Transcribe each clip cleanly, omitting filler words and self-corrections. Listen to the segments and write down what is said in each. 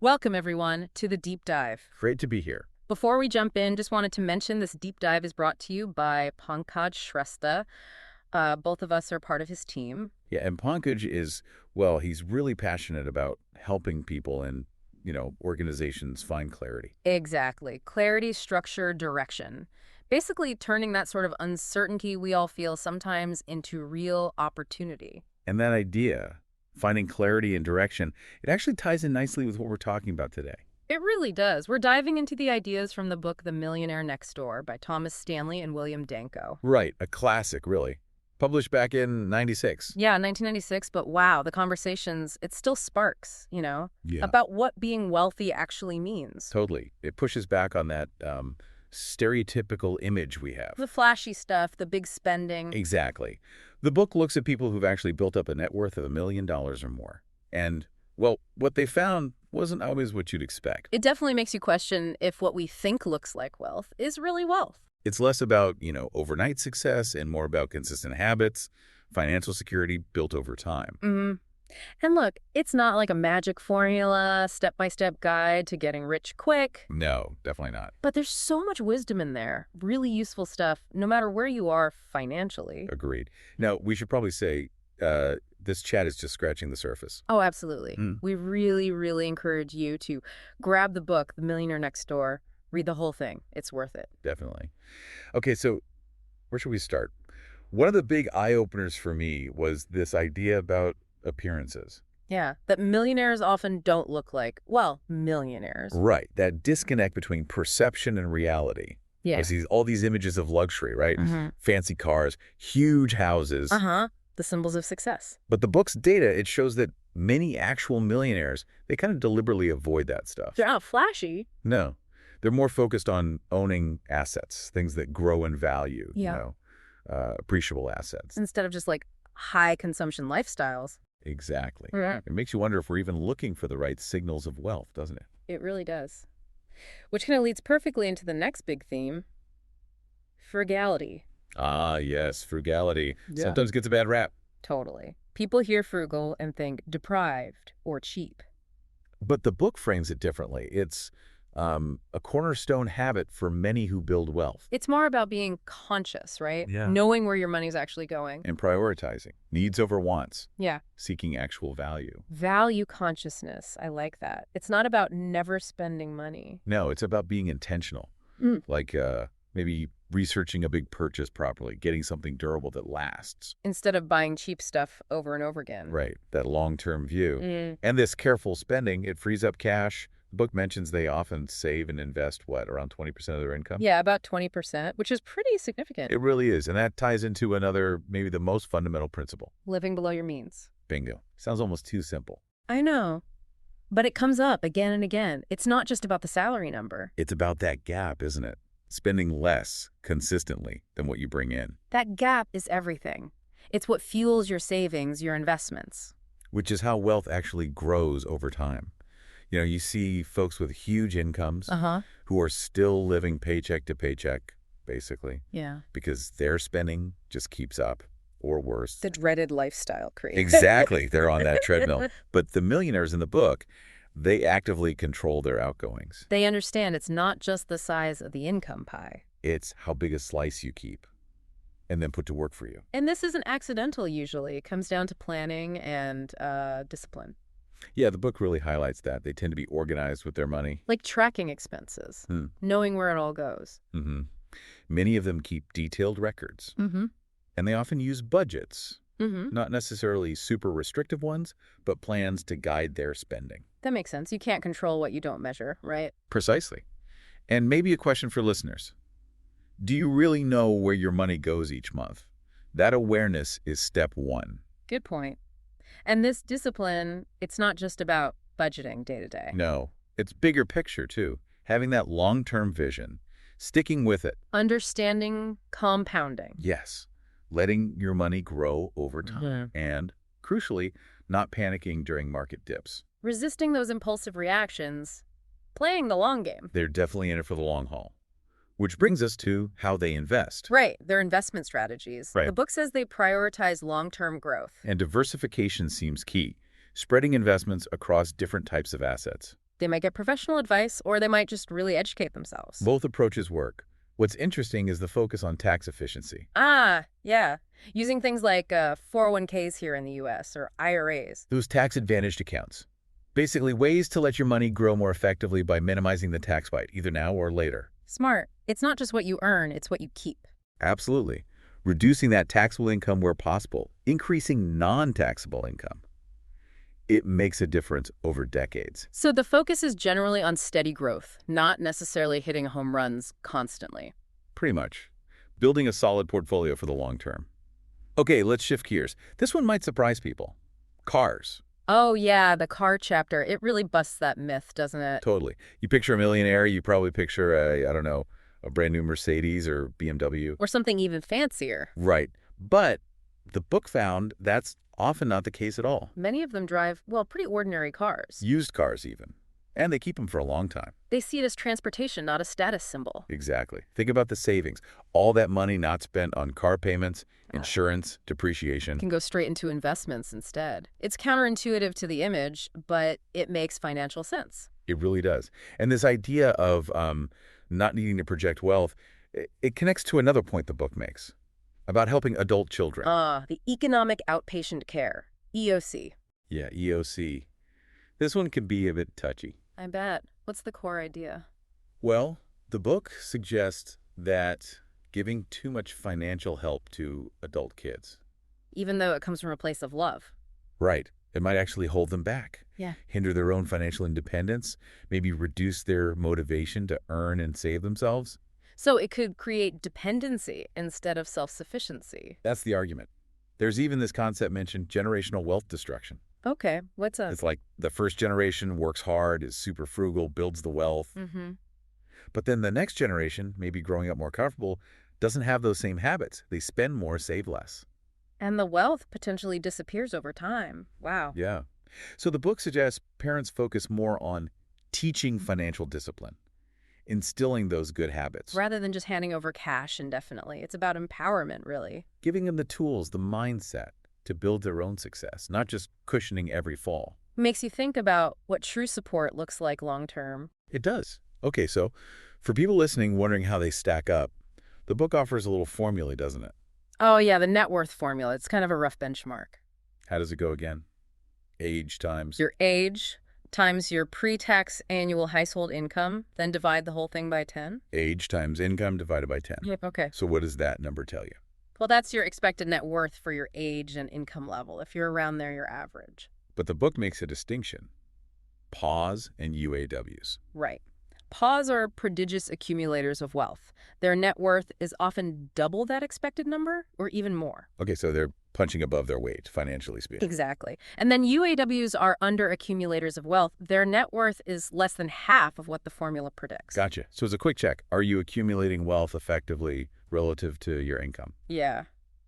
Welcome, everyone, to the Deep Dive. Great to be here. Before we jump in, just wanted to mention this Deep Dive is brought to you by Pankaj Shrestha. Both of us are part of his team. Yeah, and Pankaj is, well, he's really passionate about helping people and, organizations find clarity. Exactly. Clarity, structure, direction. Basically turning that sort of uncertainty we all feel sometimes into real opportunity. And that idea, finding clarity and direction, it actually ties in nicely with what we're talking about today. It really does. We're diving into the ideas from the book The Millionaire Next Door by Thomas Stanley and William Danko. Right, a classic, really. Published back in 96. Yeah, 1996, but wow, the conversations, it still sparks, Yeah. about what being wealthy actually means. Totally. It pushes back on that stereotypical image we have. The flashy stuff, the big spending. Exactly. The book looks at people who've actually built up a net worth of $1 million or more. And, well, what they found wasn't always what you'd expect. It definitely makes you question if what we think looks like wealth is really wealth. It's less about, overnight success and more about consistent habits, financial security built over time. Mm-hmm. And look, it's not like a magic formula, step-by-step guide to getting rich quick. No, definitely not. But there's so much wisdom in there, really useful stuff, no matter where you are financially. Agreed. Now, we should probably say this chat is just scratching the surface. Oh, absolutely. We really, really encourage you to grab the book, The Millionaire Next Door. Read the whole thing. It's worth it. Definitely. Okay, so where should we start? One of the big eye-openers for me was this idea about appearances. Yeah, that millionaires often don't look like, well, millionaires. Right, that disconnect between perception and reality. Yeah. I see all these images of luxury, right? Fancy cars, huge houses. The symbols of success. But the book's data, it shows that many actual millionaires, they kind of deliberately avoid that stuff. They're not flashy. No. They're more focused on owning assets, things that grow in value, appreciable assets. Instead of just like high consumption lifestyles. Exactly. Yeah. It makes you wonder if we're even looking for the right signals of wealth, doesn't it? It really does. Which kind of leads perfectly into the next big theme, frugality. Ah, yes, frugality. Yeah. Sometimes gets a bad rap. Totally. People hear frugal and think deprived or cheap. But the book frames it differently. It's a cornerstone habit for many who build wealth. It's more about being conscious, right? Yeah. Knowing where your money's actually going. And prioritizing. Needs over wants. Yeah. Seeking actual value. Value consciousness. I like that. It's not about never spending money. No, it's about being intentional. Like maybe researching a big purchase properly, getting something durable that lasts. Instead of buying cheap stuff over and over again. Right, that long-term view. And this careful spending, it frees up cash. The book mentions they often save and invest, around 20% of their income? Yeah, about 20%, which is pretty significant. It really is, and that ties into another, maybe the most fundamental principle. Living below your means. Bingo. Sounds almost too simple. I know. But it comes up again and again. It's not just about the salary number. It's about that gap, isn't it? Spending less consistently than what you bring in. That gap is everything. It's what fuels your savings, your investments. Which is how wealth actually grows over time. You see folks with huge incomes who are still living paycheck to paycheck, basically. Yeah. Because their spending just keeps up, or worse. The dreaded lifestyle creep. Exactly. They're on that treadmill. But the millionaires in the book, they actively control their outgoings. They understand it's not just the size of the income pie. It's how big a slice you keep and then put to work for you. And this isn't accidental usually. It comes down to planning and discipline. Yeah, the book really highlights that. They tend to be organized with their money. Like tracking expenses, knowing where it all goes. Many of them keep detailed records. And they often use budgets. Not necessarily super restrictive ones, but plans to guide their spending. That makes sense. You can't control what you don't measure, right? Precisely. And maybe a question for listeners. Do you really know where your money goes each month? That awareness is step one. Good point. And this discipline, it's not just about budgeting day to day. No, it's bigger picture too. Having that long-term vision, sticking with it. Understanding compounding. Yes. Letting your money grow over time. And, crucially, not panicking during market dips. Resisting those impulsive reactions, playing the long game. They're definitely in it for the long haul. Which brings us to how they invest. Right, their investment strategies. Right. The book says they prioritize long-term growth. And diversification seems key, spreading investments across different types of assets. They might get professional advice, or they might just really educate themselves. Both approaches work. What's interesting is the focus on tax efficiency. Ah, yeah. Using things like 401ks here in the U.S. or IRAs. Those tax-advantaged accounts. Basically, ways to let your money grow more effectively by minimizing the tax bite, either now or later. Smart. It's not just what you earn, it's what you keep. Absolutely. Reducing that taxable income where possible, increasing non-taxable income. It makes a difference over decades. So the focus is generally on steady growth, not necessarily hitting home runs constantly. Pretty much. Building a solid portfolio for the long term. Okay, let's shift gears. This one might surprise people. Cars. Oh yeah, the car chapter. It really busts that myth, doesn't it? Totally. You picture a millionaire, you probably picture I don't know, a brand new Mercedes or BMW. Or something even fancier. Right. But the book found that's often not the case at all. Many of them drive, well, pretty ordinary cars. Used cars even. And they keep them for a long time. They see it as transportation, not a status symbol. Exactly. Think about the savings. All that money not spent on car payments, insurance, depreciation. Can go straight into investments instead. It's counterintuitive to the image, but it makes financial sense. It really does. And this idea of not needing to project wealth, it connects to another point the book makes about helping adult children. The economic outpatient care, EOC. Yeah, EOC. This one can be a bit touchy. I bet. What's the core idea? Well, the book suggests that giving too much financial help to adult kids. Even though it comes from a place of love. Right. It might actually hold them back. Yeah. Hinder their own financial independence, maybe reduce their motivation to earn and save themselves. So it could create dependency instead of self-sufficiency. That's the argument. There's even this concept mentioned, generational wealth destruction. Okay, what's up? It's like the first generation works hard, is super frugal, builds the wealth. But then the next generation, maybe growing up more comfortable, doesn't have those same habits. They spend more, save less. And the wealth potentially disappears over time. Wow. Yeah. So the book suggests parents focus more on teaching financial discipline, instilling those good habits. Rather than just handing over cash indefinitely. It's about empowerment, really. Giving them the tools, the mindset to build their own success, not just cushioning every fall. Makes you think about what true support looks like long term. It does. Okay, so for people listening wondering how they stack up, the book offers a little formula, doesn't it? Oh yeah, the net worth formula. It's kind of a rough benchmark. How does it go again? Age times... Your age times your pre-tax annual household income, then divide the whole thing by 10. Age times income divided by 10. Yep, okay. So what does that number tell you? Well, that's your expected net worth for your age and income level. If you're around there, you're average. But the book makes a distinction. PAWs and UAWs. Right. PAWs are prodigious accumulators of wealth. Their net worth is often double that expected number or even more. Okay, so they're punching above their weight, financially speaking. Exactly. And then UAWs are under accumulators of wealth. Their net worth is less than half of what the formula predicts. Gotcha. So as a quick check, are you accumulating wealth effectively relative to your income? Yeah.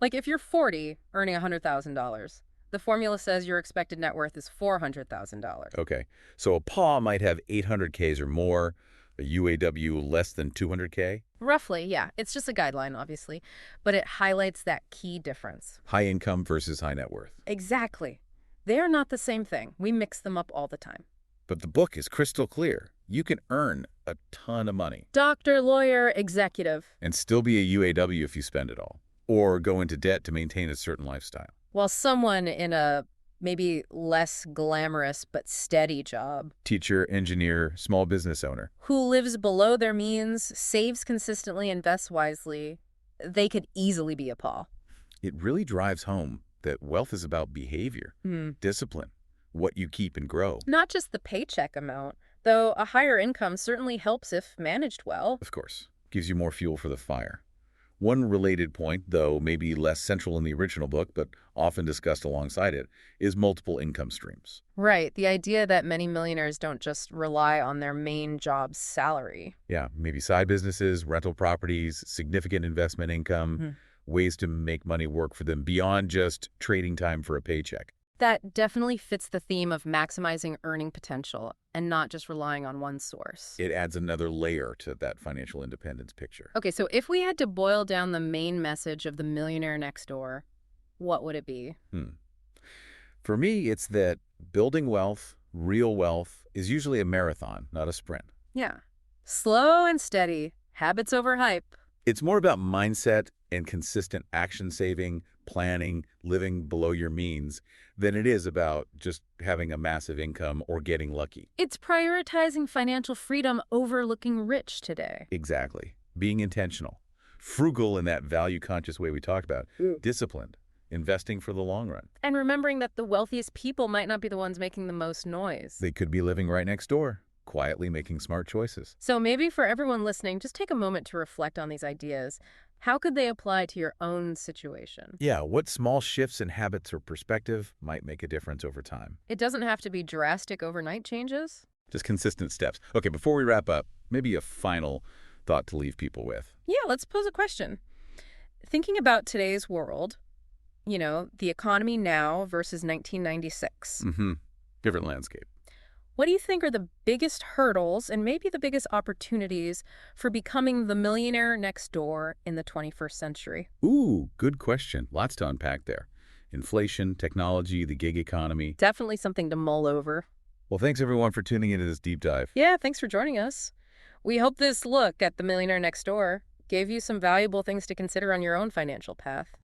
Like if you're 40, earning $100,000, the formula says your expected net worth is $400,000. Okay. So a PAW might have 800Ks or more, a UAW less than 200K. Roughly, yeah. It's just a guideline, obviously, but it highlights that key difference. High income versus high net worth. Exactly. They are not the same thing. We mix them up all the time. But the book is crystal clear. You can earn a ton of money. Doctor, lawyer, executive. And still be a UAW if you spend it all. Or go into debt to maintain a certain lifestyle. While someone in a maybe less glamorous but steady job. Teacher, engineer, small business owner. Who lives below their means, saves consistently, invests wisely. They could easily be a PAW. It really drives home that wealth is about behavior, discipline, what you keep and grow. Not just the paycheck amount, though a higher income certainly helps if managed well. Of course. Gives you more fuel for the fire. One related point, though maybe less central in the original book, but often discussed alongside it, is multiple income streams. Right. The idea that many millionaires don't just rely on their main job's salary. Yeah, maybe side businesses, rental properties, significant investment income, ways to make money work for them beyond just trading time for a paycheck. That definitely fits the theme of maximizing earning potential and not just relying on one source. It adds another layer to that financial independence picture. Okay, so if we had to boil down the main message of the Millionaire Next Door, what would it be? For me, it's that building wealth, real wealth, is usually a marathon, not a sprint. Yeah. Slow and steady. Habits over hype. It's more about mindset and consistent action saving, planning, living below your means than it is about just having a massive income or getting lucky. It's prioritizing financial freedom over looking rich today. Exactly. Being intentional. Frugal in that value-conscious way we talked about. Disciplined. Investing for the long run. And remembering that the wealthiest people might not be the ones making the most noise. They could be living right next door, quietly making smart choices. So maybe for everyone listening, just take a moment to reflect on these ideas. How could they apply to your own situation? Yeah, what small shifts in habits or perspective might make a difference over time? It doesn't have to be drastic overnight changes. Just consistent steps. Okay, before we wrap up, maybe a final thought to leave people with. Yeah, let's pose a question. Thinking about today's world, the economy now versus 1996. Different landscape. What do you think are the biggest hurdles and maybe the biggest opportunities for becoming the millionaire next door in the 21st century? Ooh, good question. Lots to unpack there. Inflation, technology, the gig economy. Definitely something to mull over. Well, thanks everyone for tuning into this deep dive. Yeah, thanks for joining us. We hope this look at the millionaire next door gave you some valuable things to consider on your own financial path.